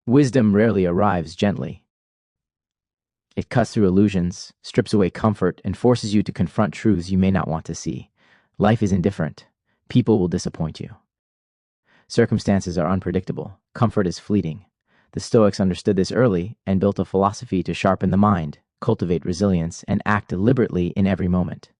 Wisdom rarely arrives gently. It cuts through illusions, strips away comfort, and forces you to confront truths you may not want to see. Life is indifferent. People will disappoint you. Circumstances are unpredictable. Comfort is fleeting. The Stoics understood this early and built a philosophy to sharpen the mind, cultivate resilience, and act deliberately in every moment.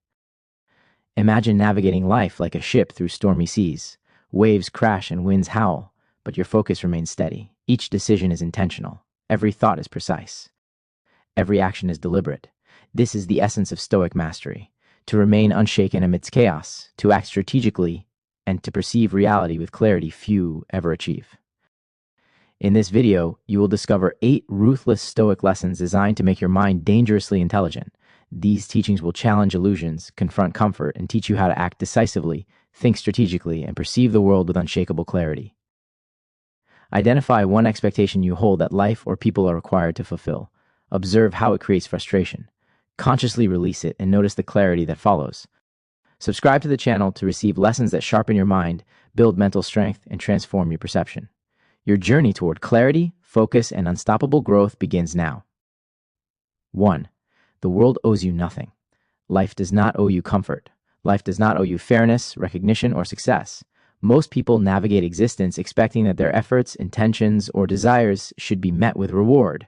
Imagine navigating life like a ship through stormy seas. Waves crash and winds howl, but your focus remains steady. Each decision is intentional. Every thought is precise. Every action is deliberate. This is the essence of Stoic mastery: to remain unshaken amidst chaos, to act strategically, and to perceive reality with clarity few ever achieve. In this video, you will discover 8 ruthless Stoic lessons designed to make your mind dangerously intelligent. These teachings will challenge illusions, confront comfort, and teach you how to act decisively, think strategically, and perceive the world with unshakable clarity. Identify one expectation you hold that life or people are required to fulfill. Observe how it creates frustration. Consciously release it and notice the clarity that follows. Subscribe to the channel to receive lessons that sharpen your mind, build mental strength, and transform your perception. Your journey toward clarity, focus, and unstoppable growth begins now. 1. The world owes you nothing. Life does not owe you comfort. Life does not owe you fairness, recognition, or success. Most people navigate existence expecting that their efforts, intentions, or desires should be met with reward.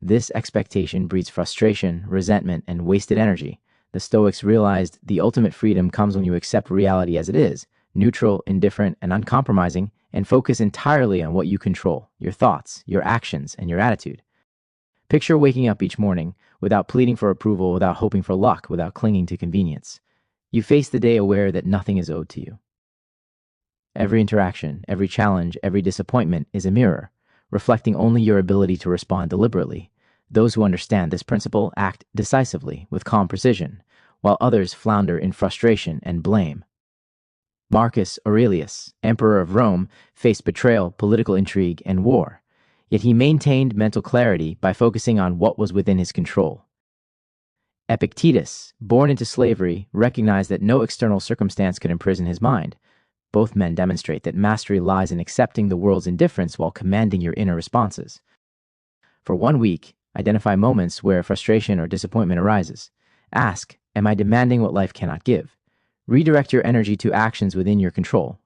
This expectation breeds frustration, resentment, and wasted energy. The Stoics realized the ultimate freedom comes when you accept reality as it is, neutral, indifferent, and uncompromising, and focus entirely on what you control: your thoughts, your actions, and your attitude. Picture waking up each morning without pleading for approval, without hoping for luck, without clinging to convenience. You face the day aware that nothing is owed to you. Every interaction, every challenge, every disappointment is a mirror, reflecting only your ability to respond deliberately. Those who understand this principle act decisively, with calm precision, while others flounder in frustration and blame. Marcus Aurelius, Emperor of Rome, faced betrayal, political intrigue, and war, yet he maintained mental clarity by focusing on what was within his control. Epictetus, born into slavery, recognized that no external circumstance could imprison his mind. Both men demonstrate that mastery lies in accepting the world's indifference while commanding your inner responses. For 1 week, identify moments where frustration or disappointment arises. Ask, am I demanding what life cannot give? Redirect your energy to actions within your control.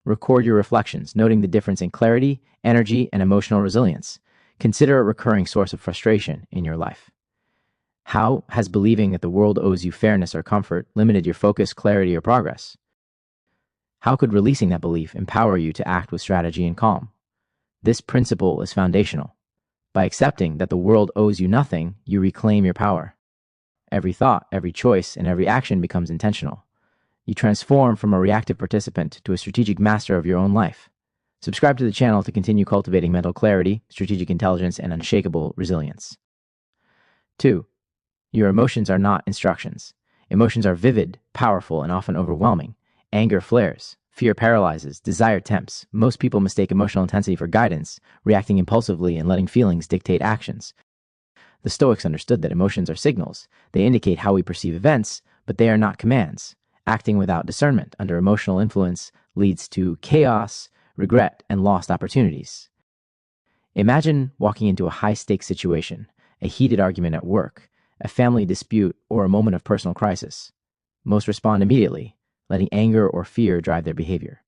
Record your reflections, noting the difference in clarity, energy, and emotional resilience. Consider a recurring source of frustration in your life. How has believing that the world owes you fairness or comfort limited your focus, clarity, or progress? How could releasing that belief empower you to act with strategy and calm? This principle is foundational. By accepting that the world owes you nothing, you reclaim your power. Every thought, every choice, and every action becomes intentional. You transform from a reactive participant to a strategic master of your own life. Subscribe to the channel to continue cultivating mental clarity, strategic intelligence, and unshakable resilience. 2. Your emotions are not instructions. Emotions are vivid, powerful, and often overwhelming. Anger flares. Fear paralyzes. Desire tempts. Most people mistake emotional intensity for guidance, reacting impulsively and letting feelings dictate actions. The Stoics understood that emotions are signals. They indicate how we perceive events, but they are not commands. Acting without discernment under emotional influence leads to chaos, regret, and lost opportunities. Imagine walking into a high-stakes situation, a heated argument at work, a family dispute, or a moment of personal crisis. Most respond immediately, letting anger or fear drive their behavior.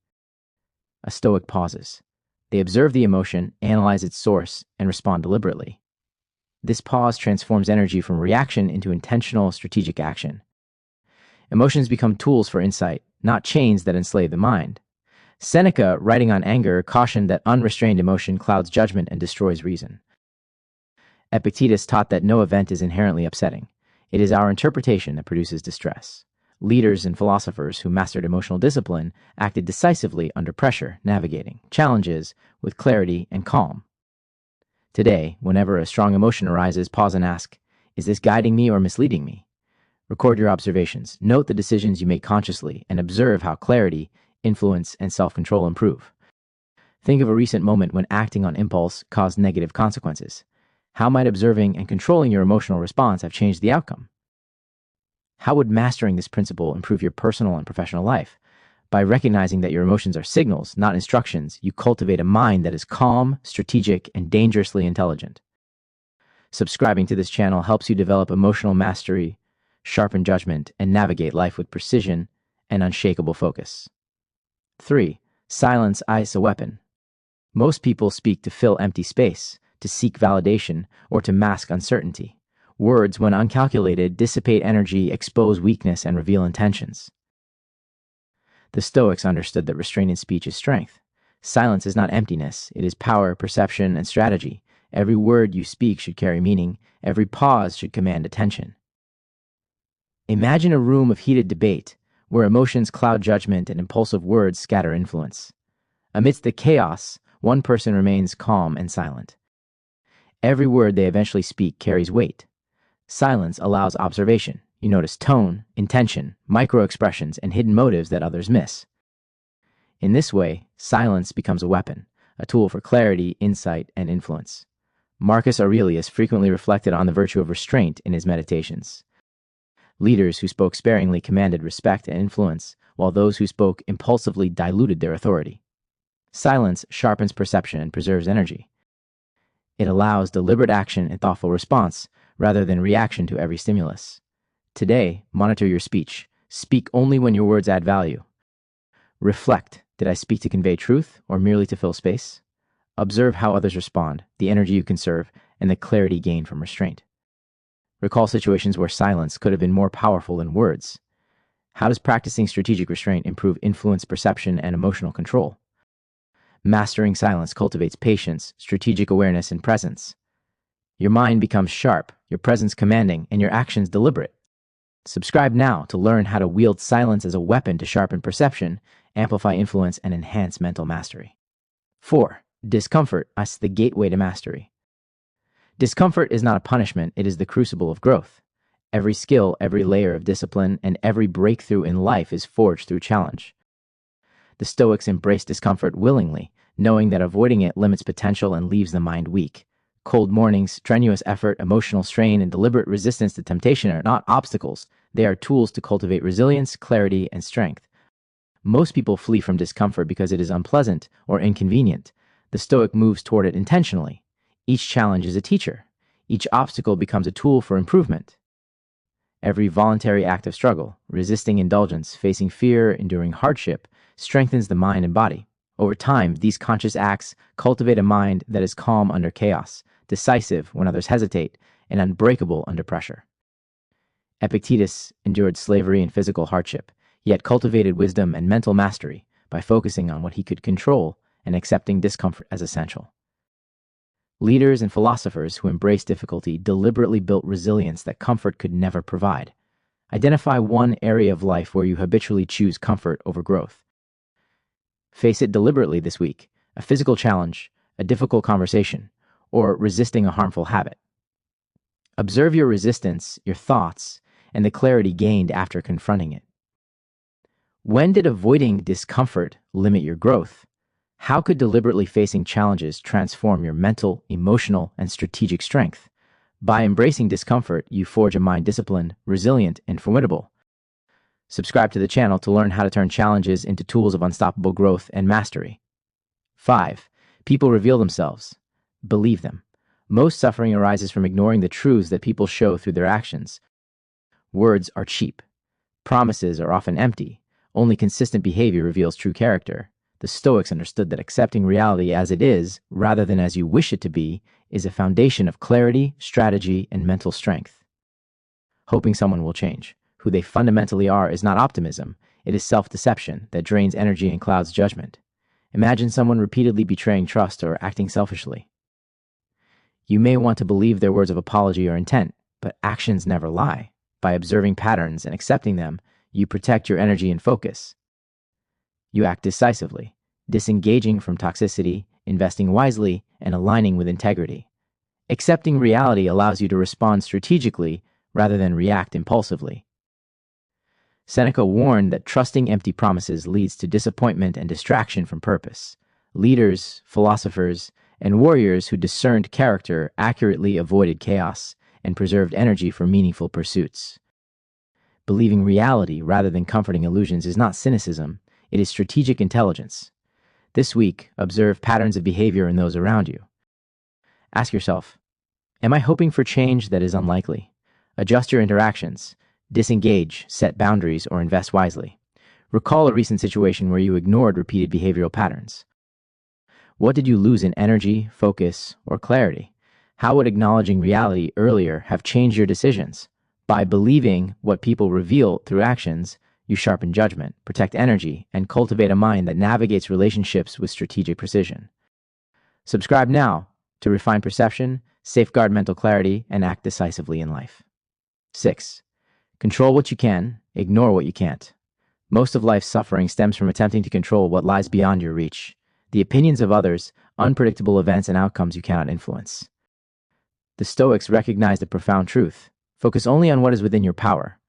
A Stoic pauses. They observe the emotion, analyze its source, and respond deliberately. This pause transforms energy from reaction into intentional, strategic action. Emotions become tools for insight, not chains that enslave the mind. Seneca, writing on anger, cautioned that unrestrained emotion clouds judgment and destroys reason. Epictetus taught that no event is inherently upsetting. It is our interpretation that produces distress. Leaders and philosophers who mastered emotional discipline acted decisively under pressure, navigating challenges with clarity and calm. Today, whenever a strong emotion arises, pause and ask, is this guiding me or misleading me? Record your observations, note the decisions you make consciously, and observe how clarity, influence, and self-control improve. Think of a recent moment when acting on impulse caused negative consequences. How might observing and controlling your emotional response have changed the outcome? How would mastering this principle improve your personal and professional life? By recognizing that your emotions are signals, not instructions, you cultivate a mind that is calm, strategic, and dangerously intelligent. Subscribing to this channel helps you develop emotional mastery, sharpen judgment, and navigate life with precision and unshakable focus. 3. Silence as a weapon. Most people speak to fill empty space, to seek validation, or to mask uncertainty. Words, when uncalculated, dissipate energy, expose weakness, and reveal intentions. The Stoics understood that restraint in speech is strength. Silence is not emptiness, it is power, perception, and strategy. Every word you speak should carry meaning, every pause should command attention. Imagine a room of heated debate, where emotions cloud judgment and impulsive words scatter influence. Amidst the chaos, one person remains calm and silent. Every word they eventually speak carries weight. Silence allows observation. You notice tone, intention, micro-expressions, and hidden motives that others miss. In this way, silence becomes a weapon, a tool for clarity, insight, and influence. Marcus Aurelius frequently reflected on the virtue of restraint in his meditations. Leaders who spoke sparingly commanded respect and influence, while those who spoke impulsively diluted their authority. Silence sharpens perception and preserves energy. It allows deliberate action and thoughtful response, rather than reaction to every stimulus. Today, monitor your speech. Speak only when your words add value. Reflect, did I speak to convey truth or merely to fill space? Observe how others respond, the energy you conserve, and the clarity gained from restraint. Recall situations where silence could have been more powerful than words. How does practicing strategic restraint improve influence, perception, and emotional control? Mastering silence cultivates patience, strategic awareness, and presence. Your mind becomes sharp, your presence commanding, and your actions deliberate. Subscribe now to learn how to wield silence as a weapon to sharpen perception, amplify influence, and enhance mental mastery. 4. Discomfort as the gateway to mastery. Discomfort is not a punishment, it is the crucible of growth. Every skill, every layer of discipline, and every breakthrough in life is forged through challenge. The Stoics embrace discomfort willingly, knowing that avoiding it limits potential and leaves the mind weak. Cold mornings, strenuous effort, emotional strain, and deliberate resistance to temptation are not obstacles. They are tools to cultivate resilience, clarity, and strength. Most people flee from discomfort because it is unpleasant or inconvenient. The Stoic moves toward it intentionally. Each challenge is a teacher. Each obstacle becomes a tool for improvement. Every voluntary act of struggle, resisting indulgence, facing fear, enduring hardship, strengthens the mind and body. Over time, these conscious acts cultivate a mind that is calm under chaos, decisive when others hesitate, and unbreakable under pressure. Epictetus endured slavery and physical hardship, yet cultivated wisdom and mental mastery by focusing on what he could control and accepting discomfort as essential. Leaders and philosophers who embraced difficulty deliberately built resilience that comfort could never provide. Identify one area of life where you habitually choose comfort over growth. Face it deliberately this week: a physical challenge, a difficult conversation, or resisting a harmful habit. Observe your resistance, your thoughts, and the clarity gained after confronting it. When did avoiding discomfort limit your growth? How could deliberately facing challenges transform your mental, emotional, and strategic strength? By embracing discomfort, you forge a mind disciplined, resilient, and formidable. Subscribe to the channel to learn how to turn challenges into tools of unstoppable growth and mastery. 5. People reveal themselves. Believe them. Most suffering arises from ignoring the truths that people show through their actions. Words are cheap. Promises are often empty. Only consistent behavior reveals true character. The Stoics understood that accepting reality as it is, rather than as you wish it to be, is a foundation of clarity, strategy, and mental strength. Hoping someone will change who they fundamentally are is not optimism. It is self-deception that drains energy and clouds judgment. Imagine someone repeatedly betraying trust or acting selfishly. You may want to believe their words of apology or intent, but actions never lie. By observing patterns and accepting them, you protect your energy and focus. You act decisively, disengaging from toxicity, investing wisely, and aligning with integrity. Accepting reality allows you to respond strategically rather than react impulsively. Seneca warned that trusting empty promises leads to disappointment and distraction from purpose. Leaders, philosophers, and warriors who discerned character accurately avoided chaos and preserved energy for meaningful pursuits. Believing reality rather than comforting illusions is not cynicism, It is strategic intelligence. This week, observe patterns of behavior in those around you. Ask yourself, am I hoping for change that is unlikely? Adjust your interactions. Disengage, set boundaries, or invest wisely. Recall a recent situation where you ignored repeated behavioral patterns. What did you lose in energy, focus, or clarity? How would acknowledging reality earlier have changed your decisions? By believing what people reveal through actions, you sharpen judgment, protect energy, and cultivate a mind that navigates relationships with strategic precision. Subscribe now to refine perception, safeguard mental clarity, and act decisively in life. 6. Control what you can, ignore what you can't. Most of life's suffering stems from attempting to control what lies beyond your reach. The opinions of others, unpredictable events, and outcomes you cannot influence. The Stoics recognized a profound truth. Focus only on what is within your power.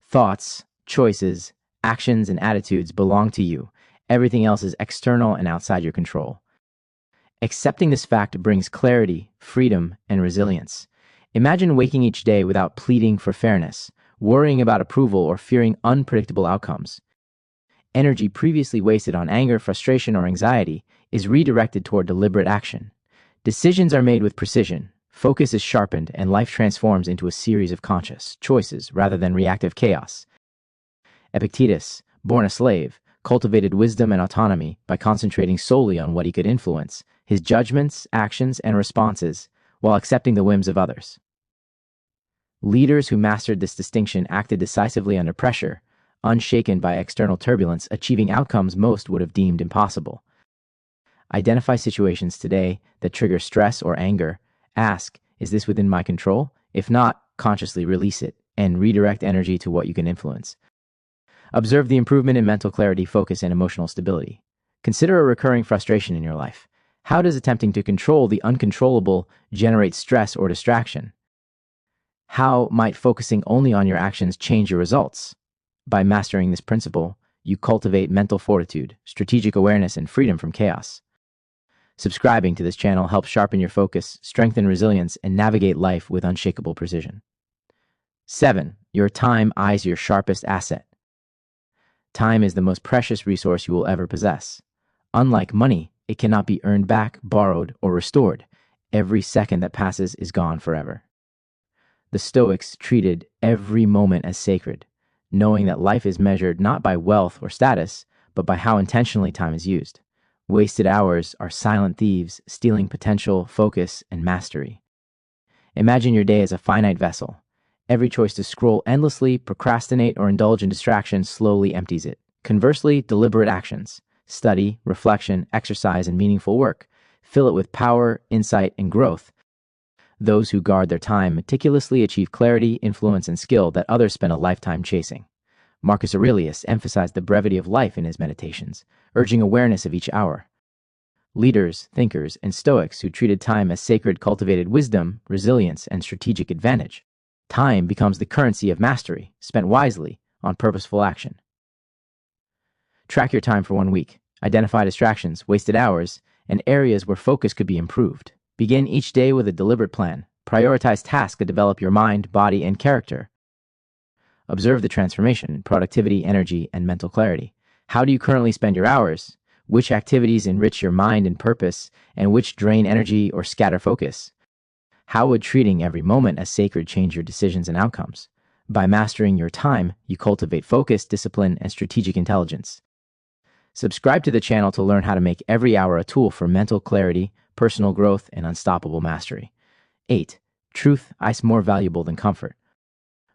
Thoughts, choices, actions, and attitudes belong to you. Everything else is external and outside your control. Accepting this fact brings clarity, freedom, and resilience. Imagine waking each day without pleading for fairness, worrying about approval, or fearing unpredictable outcomes. Energy previously wasted on anger, frustration, or anxiety is redirected toward deliberate action. Decisions are made with precision, focus is sharpened, and life transforms into a series of conscious choices rather than reactive chaos. Epictetus, born a slave, cultivated wisdom and autonomy by concentrating solely on what he could influence, his judgments, actions, and responses, while accepting the whims of others. Leaders who mastered this distinction acted decisively under pressure, unshaken by external turbulence, achieving outcomes most would have deemed impossible. Identify situations today that trigger stress or anger. Ask, is this within my control? If not, consciously release it and redirect energy to what you can influence. Observe the improvement in mental clarity, focus, and emotional stability. Consider a recurring frustration in your life. How does attempting to control the uncontrollable generate stress or distraction? How might focusing only on your actions change your results? By mastering this principle, you cultivate mental fortitude, strategic awareness, and freedom from chaos. Subscribing to this channel helps sharpen your focus, strengthen resilience, and navigate life with unshakable precision. 7. Your time is your sharpest asset. Time is the most precious resource you will ever possess. Unlike money, it cannot be earned back, borrowed, or restored. Every second that passes is gone forever. The Stoics treated every moment as sacred, knowing that life is measured not by wealth or status, but by how intentionally time is used. Wasted hours are silent thieves, stealing potential, focus, and mastery. Imagine your day as a finite vessel. Every choice to scroll endlessly, procrastinate, or indulge in distractions slowly empties it. Conversely, deliberate actions, study, reflection, exercise, and meaningful work fill it with power, insight, and growth. Those who guard their time meticulously achieve clarity, influence, and skill that others spend a lifetime chasing. Marcus Aurelius emphasized the brevity of life in his meditations, urging awareness of each hour. Leaders, thinkers, and Stoics who treated time as sacred cultivated wisdom, resilience, and strategic advantage. Time becomes the currency of mastery, spent wisely on purposeful action. Track your time for 1 week. Identify distractions, wasted hours, and areas where focus could be improved. Begin each day with a deliberate plan. Prioritize tasks that develop your mind, body, and character. Observe the transformation in productivity, energy, and mental clarity. How do you currently spend your hours? Which activities enrich your mind and purpose, and which drain energy or scatter focus? How would treating every moment as sacred change your decisions and outcomes? By mastering your time, you cultivate focus, discipline, and strategic intelligence. Subscribe to the channel to learn how to make every hour a tool for mental clarity, personal growth, and unstoppable mastery. 8. Truth is more valuable than comfort.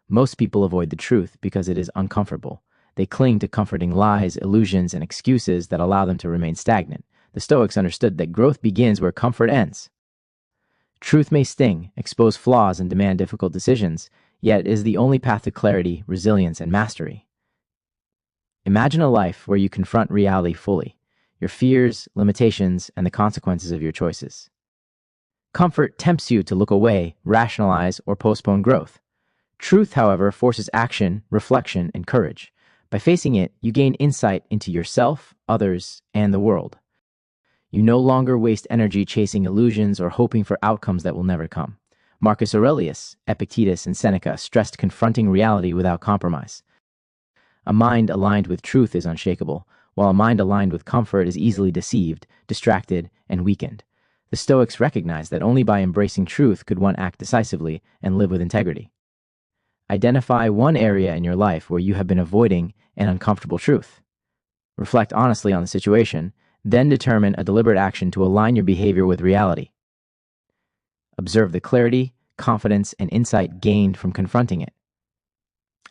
Most people avoid the truth because it is uncomfortable. They cling to comforting lies, illusions, and excuses that allow them to remain stagnant. The Stoics understood that growth begins where comfort ends. Truth may sting, expose flaws, and demand difficult decisions, yet it is the only path to clarity, resilience, and mastery. Imagine a life where you confront reality fully, your fears, limitations, and the consequences of your choices. Comfort tempts you to look away, rationalize, or postpone growth. Truth, however, forces action, reflection, and courage. By facing it, you gain insight into yourself, others, and the world. You no longer waste energy chasing illusions or hoping for outcomes that will never come. Marcus Aurelius, Epictetus, and Seneca stressed confronting reality without compromise. A mind aligned with truth is unshakable, while a mind aligned with comfort is easily deceived, distracted, and weakened. The Stoics recognized that only by embracing truth could one act decisively and live with integrity. Identify one area in your life where you have been avoiding an uncomfortable truth. Reflect honestly on the situation, then determine a deliberate action to align your behavior with reality. Observe the clarity, confidence, and insight gained from confronting it.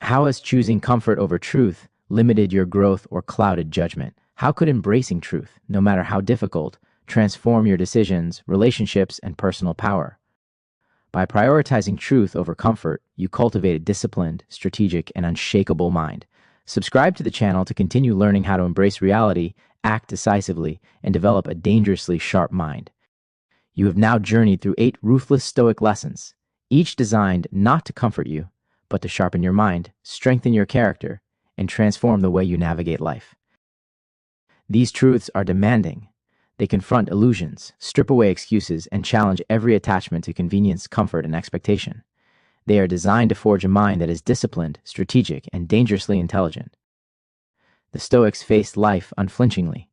How has choosing comfort over truth limited your growth or clouded judgment? How could embracing truth, no matter how difficult, transform your decisions, relationships, and personal power? By prioritizing truth over comfort, you cultivate a disciplined, strategic, and unshakable mind. Subscribe to the channel to continue learning how to embrace reality, act decisively, and develop a dangerously sharp mind. You have now journeyed through 8 ruthless Stoic lessons, each designed not to comfort you, but to sharpen your mind, strengthen your character, and transform the way you navigate life. These truths are demanding. They confront illusions, strip away excuses, and challenge every attachment to convenience, comfort, and expectation. They are designed to forge a mind that is disciplined, strategic, and dangerously intelligent. The Stoics faced life unflinchingly.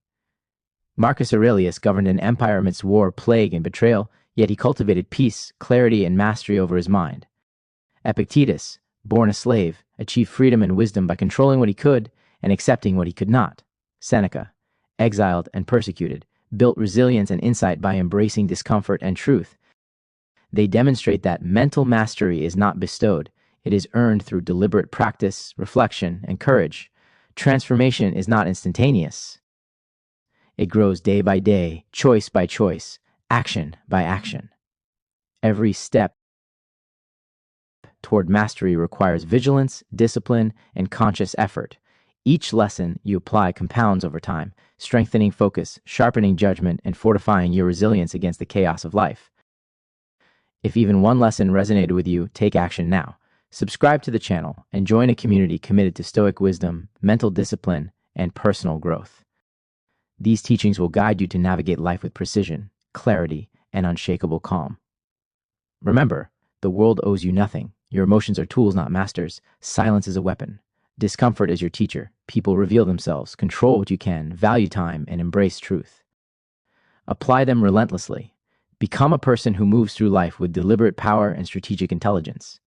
Marcus Aurelius governed an empire amidst war, plague, and betrayal, yet he cultivated peace, clarity, and mastery over his mind. Epictetus, born a slave, achieved freedom and wisdom by controlling what he could and accepting what he could not. Seneca, exiled and persecuted, built resilience and insight by embracing discomfort and truth. They demonstrate that mental mastery is not bestowed, it is earned through deliberate practice, reflection, and courage. Transformation is not instantaneous. It grows day by day, choice by choice, action by action. Every step toward mastery requires vigilance, discipline, and conscious effort. Each lesson you apply compounds over time, strengthening focus, sharpening judgment, and fortifying your resilience against the chaos of life. If even one lesson resonated with you, take action now. Subscribe to the channel and join a community committed to Stoic wisdom, mental discipline, and personal growth. These teachings will guide you to navigate life with precision, clarity, and unshakable calm. Remember, the world owes you nothing. Your emotions are tools, not masters. Silence is a weapon. Discomfort is your teacher. People reveal themselves. Control what you can, value time, and embrace truth. Apply them relentlessly. Become a person who moves through life with deliberate power and strategic intelligence.